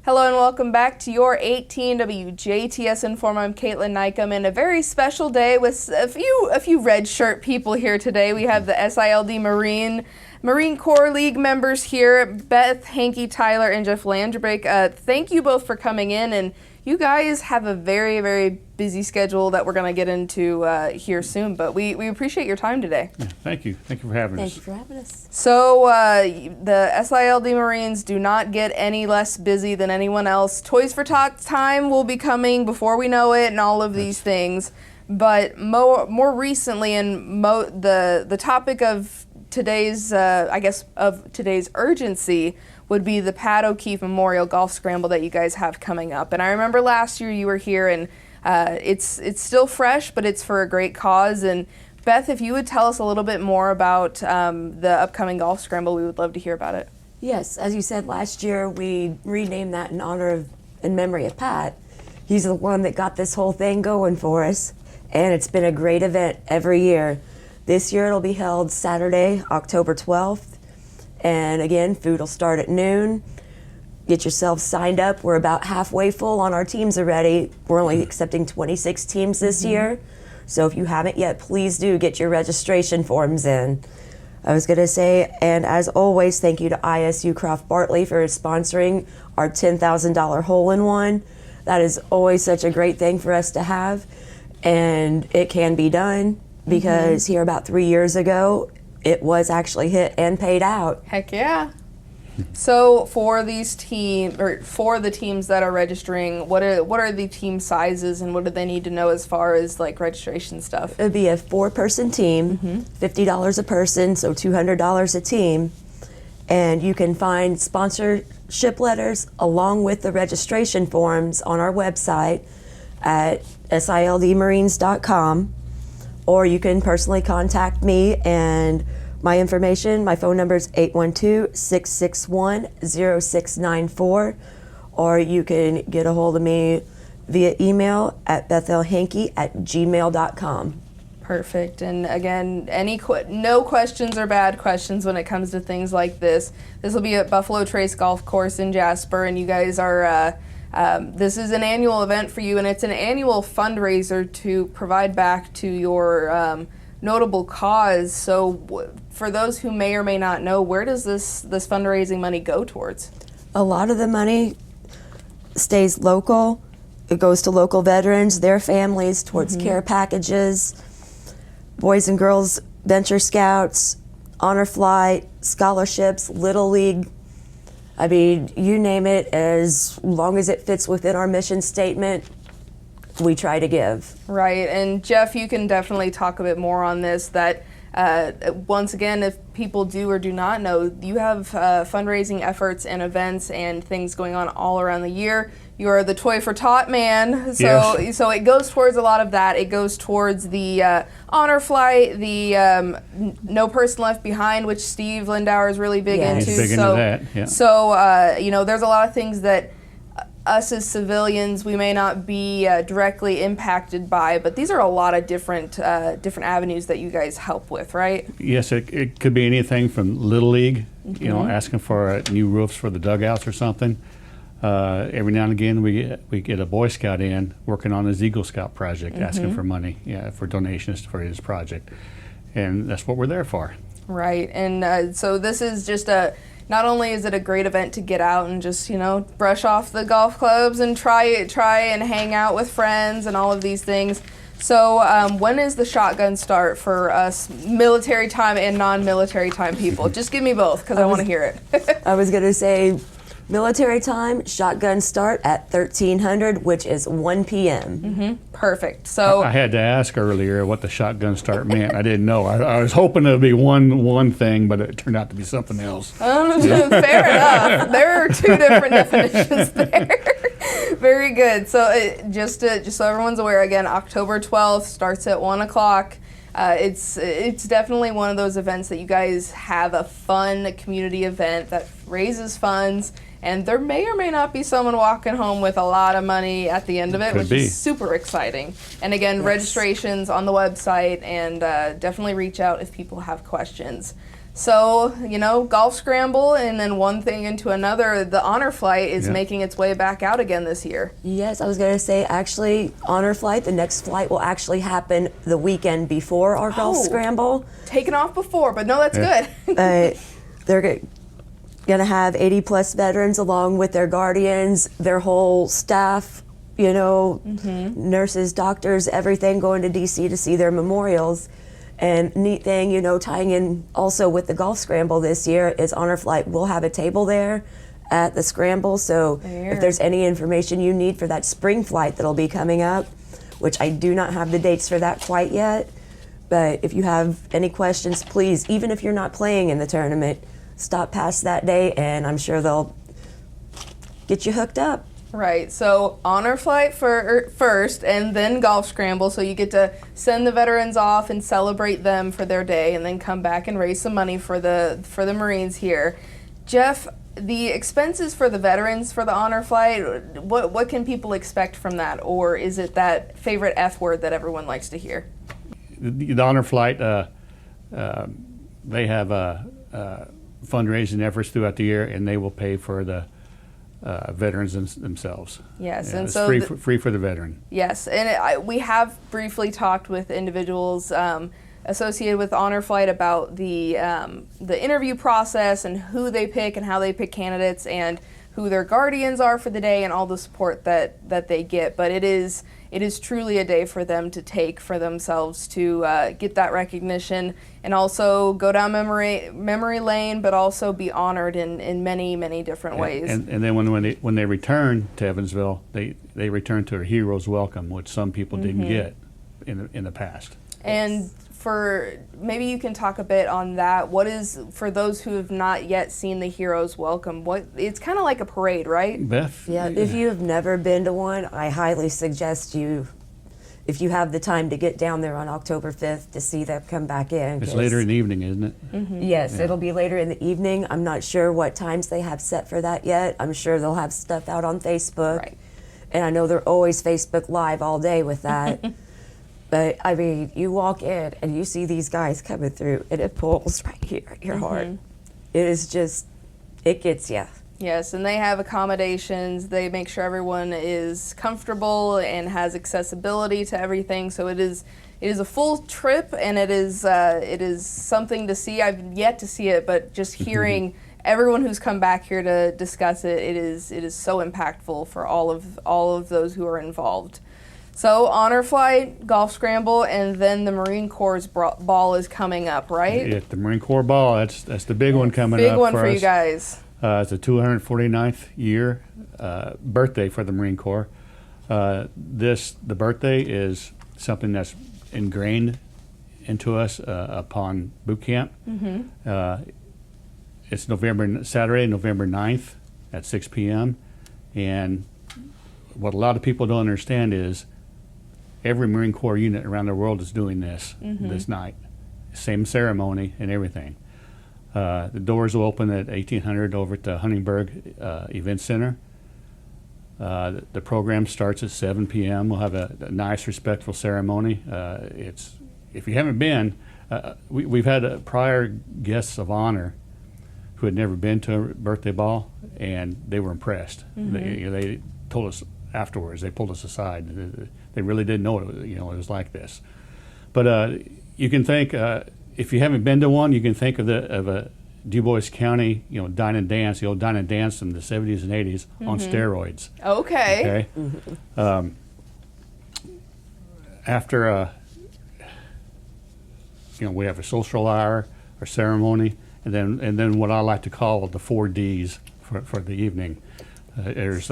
Hello and welcome back to your 18 WJTS In.form. I'm Kaitlyn Neukam, and a very special day with a few red shirt people here today. We have the SILD Marine Corps League members here, Beth, Henke-Tyler, and Jeff Langebrake. Thank you both for coming in, and you guys have a very, very busy schedule that we're going to get into here soon, but we appreciate your time today. Yeah, thank you. Thank you for having us. Thank you for having us. So the SILD Marines do not get any less busy than anyone else. Toys for Tots time will be coming before we know it and all of these things. But more recently, and the topic of today's, today's urgency would be the Pat O'Keefe Memorial Golf Scramble that you guys have coming up. And I remember last year you were here, and it's still fresh, but it's for a great cause. And Beth, if you would tell us a little bit more about the upcoming Golf Scramble, we would love to hear about it. Yes, as you said, last year we renamed that in memory of Pat. He's the one that got this whole thing going for us, and it's been a great event every year. This year it'll be held Saturday, October 12th. And again, food will start at noon. Get yourself signed up. We're about halfway full on our teams already. We're only accepting 26 teams this year. So if you haven't yet, please do get your registration forms in. I was going to say, and as always, thank you to ISU Croft Bartley for sponsoring our $10,000 hole-in-one. That is always such a great thing for us to have. And it can be done because here about 3 years ago, it was actually hit and paid out. Heck yeah. So for these for the teams that are registering, what are the team sizes and what do they need to know as far as like registration stuff? It'd be a 4-person team, $50 a person, so $200 a team. And you can find sponsorship letters along with the registration forms on our website at sildmarines.com. Or you can personally contact me, and my phone number is 812-661-0694, or you can get a hold of me via email at bethelhenke@gmail.com. Perfect. And again, no questions are bad questions when it comes to things like this. This will be at Buffalo Trace Golf Course in Jasper, and you guys are this is an annual event for you, and it's an annual fundraiser to provide back to your notable cause. So for those who may or may not know, where does this fundraising money go towards? A lot of the money stays local. It goes to local veterans, their families, towards care packages, Boys and Girls Venture Scouts, Honor Flight, scholarships, Little League. I mean, you name it, as long as it fits within our mission statement, we try to give. Right, and Jeff, you can definitely talk a bit more on this, that once again, if people do or do not know, you have fundraising efforts and events and things going on all around the year. You are the Toy for Tot man, so yes. So it goes towards a lot of that. It goes towards the Honor Flight, the No Person Left Behind, which Steve Lindauer is really big into. He's big into that, yeah. So there's a lot of things that us as civilians, we may not be directly impacted by, but these are a lot of different avenues that you guys help with, right? Yes, it could be anything from Little League, asking for new roofs for the dugouts or something. Every now and again, we get a Boy Scout in working on his Eagle Scout project, asking for money, for donations for his project, and that's what we're there for. Right, and so this is just not only is it a great event to get out and just, brush off the golf clubs and try and hang out with friends and all of these things. So when is the shotgun start for us military time and non-military time people? Just give me both because I want to hear it. I was going to say military time, shotgun start at 1300, which is 1 p.m. Perfect. So I had to ask earlier what the shotgun start meant. I didn't know. I was hoping it would be one thing, but it turned out to be something else. Fair enough. There are two different definitions there. Very good. So just so everyone's aware, again, October 12th starts at 1 o'clock. It's definitely one of those events that you guys have a fun community event that raises funds, and there may or may not be someone walking home with a lot of money at the end of it, which is super exciting. And again, registrations on the website, and definitely reach out if people have questions. So, you know, Golf Scramble and then one thing into another, the Honor Flight is making its way back out again this year. Yes, I was going to say, actually, Honor Flight, the next flight will actually happen the weekend before our Golf Scramble. Taken off before, but no, that's good. They're going to have 80 plus veterans along with their guardians, their whole staff, you know, nurses, doctors, everything going to DC to see their memorials. And neat thing, you know, tying in also with the Golf Scramble this year is Honor Flight will have a table there at the Scramble. So if there's any information you need for that spring flight that'll be coming up, which I do not have the dates for that quite yet, but if you have any questions, please, even if you're not playing in the tournament, stop past that day and I'm sure they'll get you hooked up. Right, so Honor Flight first and then Golf Scramble, so you get to send the veterans off and celebrate them for their day and then come back and raise some money for the Marines here. Jeff, the expenses for the veterans for the Honor Flight, what can people expect from that? Or is it that favorite F word that everyone likes to hear? The Honor Flight, they have fundraising efforts throughout the year, and they will pay for the veterans themselves. Yes, yeah, and it's so free for the veteran. Yes, and we have briefly talked with individuals associated with Honor Flight about the interview process and who they pick and how they pick candidates and who their guardians are for the day and all the support that they get. But it is truly a day for them to take for themselves to get that recognition and also go down memory lane, but also be honored in many, many different ways. And then when they return to Evansville, they return to a hero's welcome, which some people didn't get in the past. And maybe you can talk a bit on that. What is, for those who have not yet seen the Heroes Welcome, it's kind of like a parade, right? Beth? Yeah, if you have never been to one, I highly suggest you, if you have the time, to get down there on October 5th to see them come back in. It's later in the evening, isn't it? Yes, it'll be later in the evening. I'm not sure what times they have set for that yet. I'm sure they'll have stuff out on Facebook. Right. And I know they're always Facebook Live all day with that. But, I mean, you walk in and you see these guys coming through, and it pulls right here at your heart. It is just, it gets you. Yes, and they have accommodations. They make sure everyone is comfortable and has accessibility to everything. So it is a full trip, and it is something to see. I've yet to see it, but just hearing everyone who's come back here to discuss it, it is so impactful for all of those who are involved. So Honor Flight, Golf Scramble, and then the Marine Corps' ball is coming up, right? Yeah, the Marine Corps ball, that's the big one coming up. Big one for you guys. It's the 249th year birthday for the Marine Corps. The birthday is something that's ingrained into us upon boot camp. It's Saturday, November 9th at 6 p.m. And what a lot of people don't understand is every Marine Corps unit around the world is doing this this night. Same ceremony and everything. The doors will open at 1800 over at the Huntingburg Event Center. The program starts at 7 p.m. We'll have a nice, respectful ceremony. If you haven't been, we've had prior guests of honor who had never been to a birthday ball, and they were impressed. They told us afterwards. They pulled us aside. They really didn't know it was like this. But you can think, if you haven't been to one, you can think of a DuBois County, dine and dance, the old dine and dance from the 70s and 80s on steroids. Okay. After we have a social hour or ceremony, and then what I like to call the 4 Ds for the evening. There's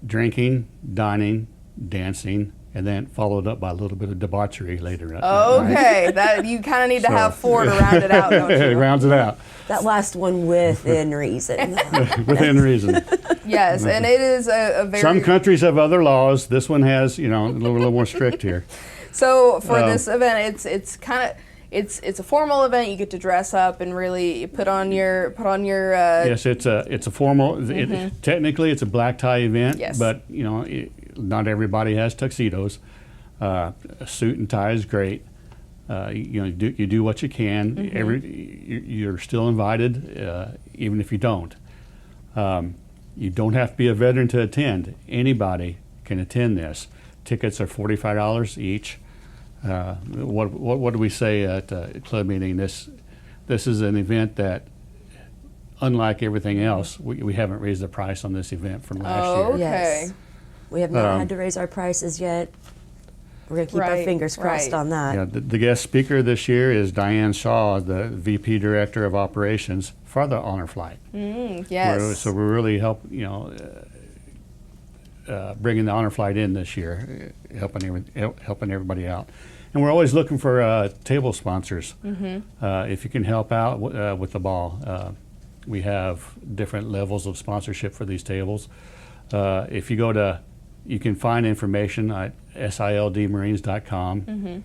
drinking, dining, dancing, and then followed up by a little bit of debauchery later. Okay, that you kind of need to have 4 to round it out, don't you? It rounds it out. That last one within reason. Within reason. Yes, and it is a very... Some countries have other laws. This one has, a little more strict here. So for this event, it's kind of... It's a formal event. You get to dress up and really put on your. Yes, it's a formal. Technically, it's a black tie event. Yes. But not everybody has tuxedos. A suit and tie is great. You do what you can. You're still invited, even if you don't. You don't have to be a veteran to attend. Anybody can attend this. Tickets are $45 each. What do we say at club meeting? This is an event that, unlike everything else, we haven't raised the price on this event from last year. Okay. Yes. We have not had to raise our prices yet. We're going to keep our fingers crossed on that. Yeah, the guest speaker this year is Diane Shaw, the VP Director of Operations for the Honor Flight. Yes. So we're really bringing the Honor Flight in this year, helping everybody out. And we're always looking for table sponsors. If you can help out with the ball. We have different levels of sponsorship for these tables. If you go to, you can find information at SILDmarines.com.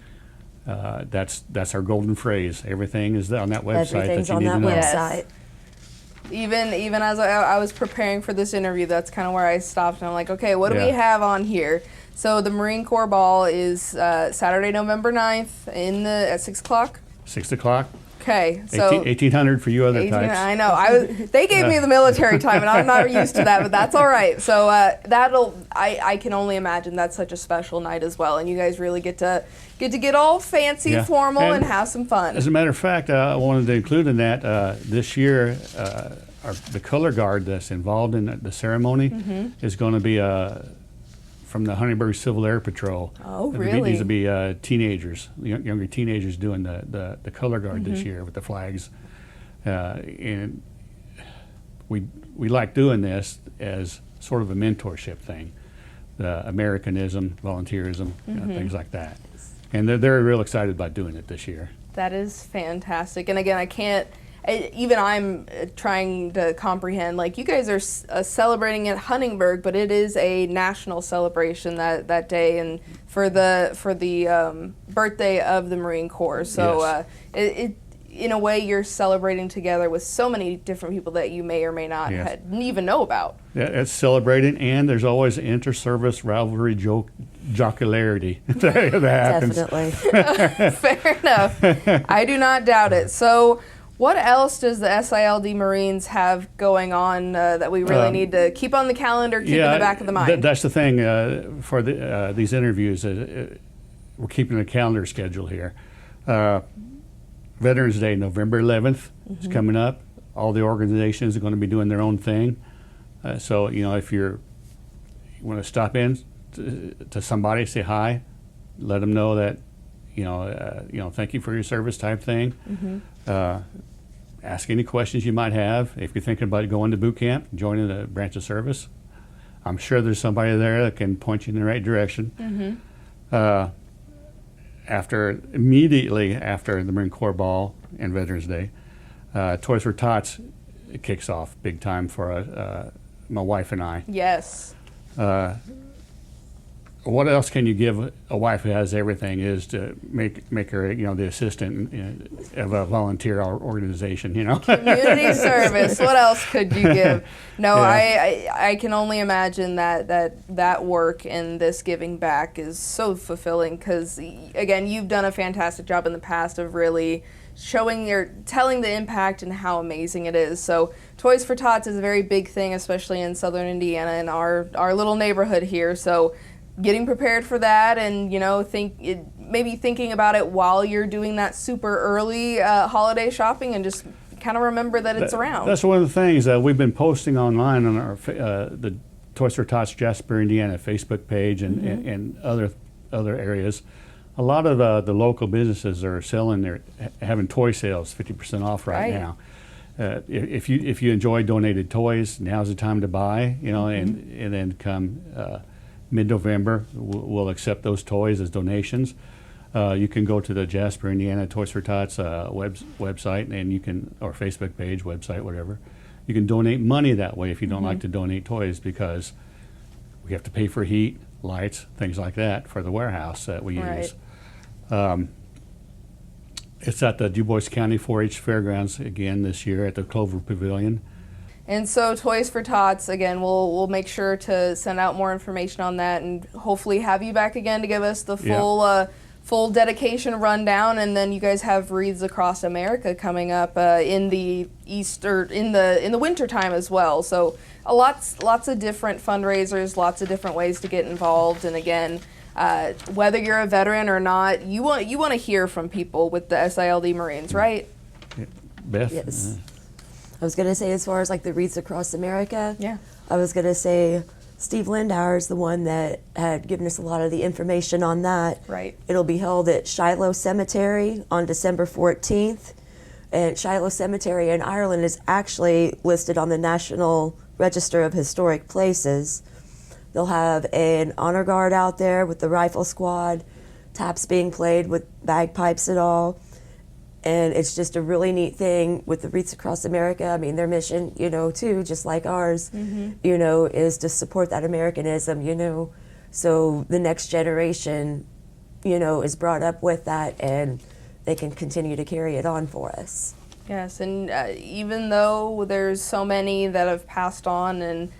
That's our golden phrase. Everything is on that website. Everything's that you on need that to know. website. Even as I was preparing for this interview, that's kind of where I stopped and I'm like, okay, what do we have on here? So the Marine Corps Ball is Saturday, November 9th at 6 o'clock. 6 o'clock. Okay, so 1800 for you other 18, types. I know. They gave me the military time, and I'm not used to that, but that's all right. So I can only imagine that's such a special night as well, and you guys really get to get all fancy, formal, and have some fun. As a matter of fact, I wanted to include in that this year, the color guard that's involved in the ceremony is going to be from the Huntingburg Civil Air Patrol. Oh, really? These will be teenagers, younger teenagers doing the color guard this year with the flags. And we like doing this as sort of a mentorship thing, the Americanism, volunteerism, things like that. And they're real excited about doing it this year. That is fantastic. And again, even I'm trying to comprehend, like, you guys are celebrating at Huntingburg, but it is a national celebration that day, and for the birthday of the Marine Corps. So in a way, you're celebrating together with so many different people that you may or may not even know about. Yeah, it's celebrating, and there's always inter-service rivalry jocularity that happens. Definitely. Fair enough. I do not doubt it. So what else does the SILD Marines have going on that we really need to keep on the calendar, keep in the back of the mind? That's the thing for these interviews. We're keeping a calendar schedule here. Veterans Day, November 11th is coming up. All the organizations are going to be doing their own thing. So, if you want to stop in to somebody, say hi, let them know that, thank you for your service type thing. Ask any questions you might have. If you're thinking about going to boot camp, joining a branch of service, I'm sure there's somebody there that can point you in the right direction. Immediately after the Marine Corps Ball and Veterans Day, Toys for Tots kicks off big time for my wife and I. Yes. What else can you give a wife who has everything is to make her, the assistant of a volunteer organization, Community service. What else could you give? No, I can only imagine that work and this giving back is so fulfilling because, again, you've done a fantastic job in the past of really telling the impact and how amazing it is. So Toys for Tots is a very big thing, especially in Southern Indiana and our little neighborhood here. So getting prepared for that and, maybe thinking about it while you're doing that super early holiday shopping and just kind of remember that it's around. That's one of the things that we've been posting online on our the Toys for Tots Jasper, Indiana Facebook page and other areas. A lot of the local businesses are having toy sales 50% off right now. If you enjoy donated toys, now's the time to buy. And then come mid-November, we'll accept those toys as donations. You can go to the Jasper, Indiana Toys for Tots website, and or Facebook page, website, whatever. You can donate money that way if you don't like to donate toys, because we have to pay for heat, lights, things like that for the warehouse that we use. It's at the DuBois County 4-H Fairgrounds again this year at the Clover Pavilion. And so Toys for Tots, again, we'll make sure to send out more information on that and hopefully have you back again to give us the full dedication rundown, and then you guys have Wreaths Across America coming up in the in the winter time as well. So lots of different fundraisers, lots of different ways to get involved. And again, whether you're a veteran or not, you want to hear from people with the SILD Marines, right? Beth? Yes. I was going to say, as far as like the Wreaths Across America, Yeah. I was going to say Steve Lindauer is the one that had given us a lot of the information on that. Right. It'll be held at Shiloh Cemetery on December 14th. And Shiloh Cemetery in Ireland is actually listed on the National Register of Historic Places. They'll have an honor guard out there with the rifle squad, taps being played with bagpipes and all. And it's just a really neat thing with the Wreaths Across America. I mean, their mission, too, just like ours, is to support that Americanism, so the next generation, is brought up with that, and they can continue to carry it on for us. Yes, and even though there's so many that have passed on, and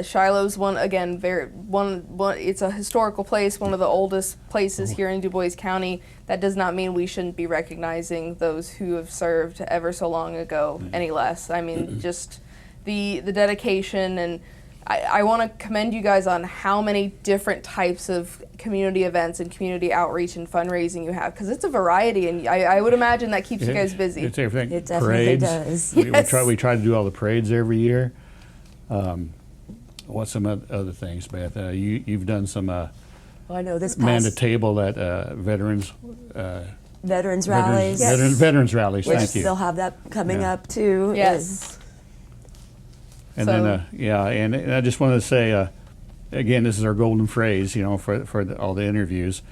Shiloh's it's a historical place, one of the oldest places here in Du Bois County. That does not mean we shouldn't be recognizing those who have served ever so long ago any less. I mean, just the dedication, and I want to commend you guys on how many different types of community events and community outreach and fundraising you have, because it's a variety, and I would imagine that keeps you guys busy. It's everything. It definitely Parades. does. We try to do all the parades every year. What's some other things, Beth? You've done some Well, I know this man to past table at veterans veterans rallies, veterans rallies. which Thank you. they'll have that coming Yeah. up too. Yes. And So- then and I just wanted to say again, this is our golden phrase, for all the interviews.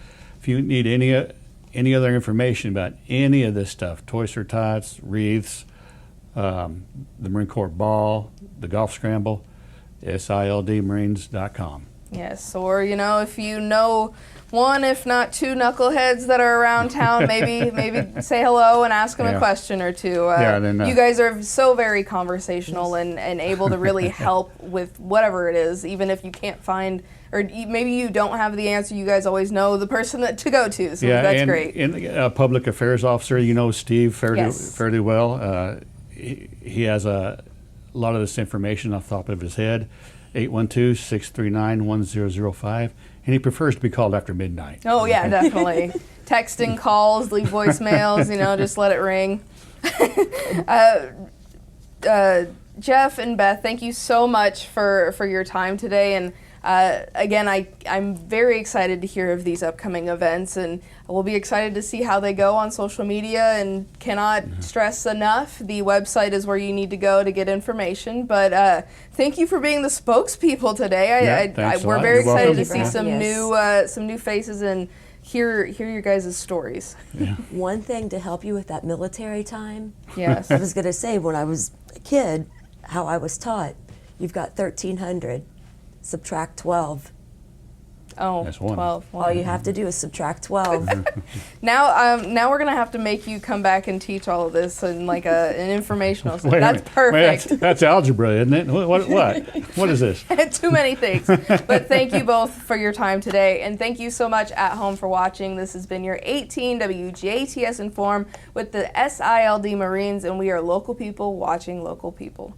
If you need any other information about any of this stuff, Toys for Tots, Wreaths, the Marine Corps Ball, the Golf Scramble, SILDmarines.com. Yes, or if you know one, if not two knuckleheads that are around town, maybe say hello and ask them a Yeah. question or two. Then, you guys are so very conversational and able to really help with whatever it is, even if you can't find, or maybe you don't have the answer. You guys always know the person to go to, so that's great. And a public affairs officer, Steve fairly Yes. well. He has a lot of this information off the top of his head. 812-639-1005, and he prefers to be called after midnight. Oh yeah, definitely. Texting, calls, leave voicemails, just let it ring. Jeff and Beth, thank you so much for your time today. And again, I'm very excited to hear of these upcoming events, and we'll be excited to see how they go on social media, and cannot stress enough, the website is where you need to go to get information. But thank you for being the spokespeople today. Thanks a we're lot. very You're excited welcome. to see some new faces and hear your guys' stories. One thing to help you with that military time, Yes. I was going to say, when I was a kid, how I was taught, you've got 1,300, subtract 12. Oh, That's one. 12. All you have to do is subtract 12. Now we're gonna have to make you come back and teach all of this in like an informational. Wait a That's minute. perfect. Wait, that's algebra, isn't it? What is this? Too many things. But thank you both for your time today, and thank you so much at home for watching. This has been your 18 WJTS In.form with the SILD Marines, and we are local people watching local people.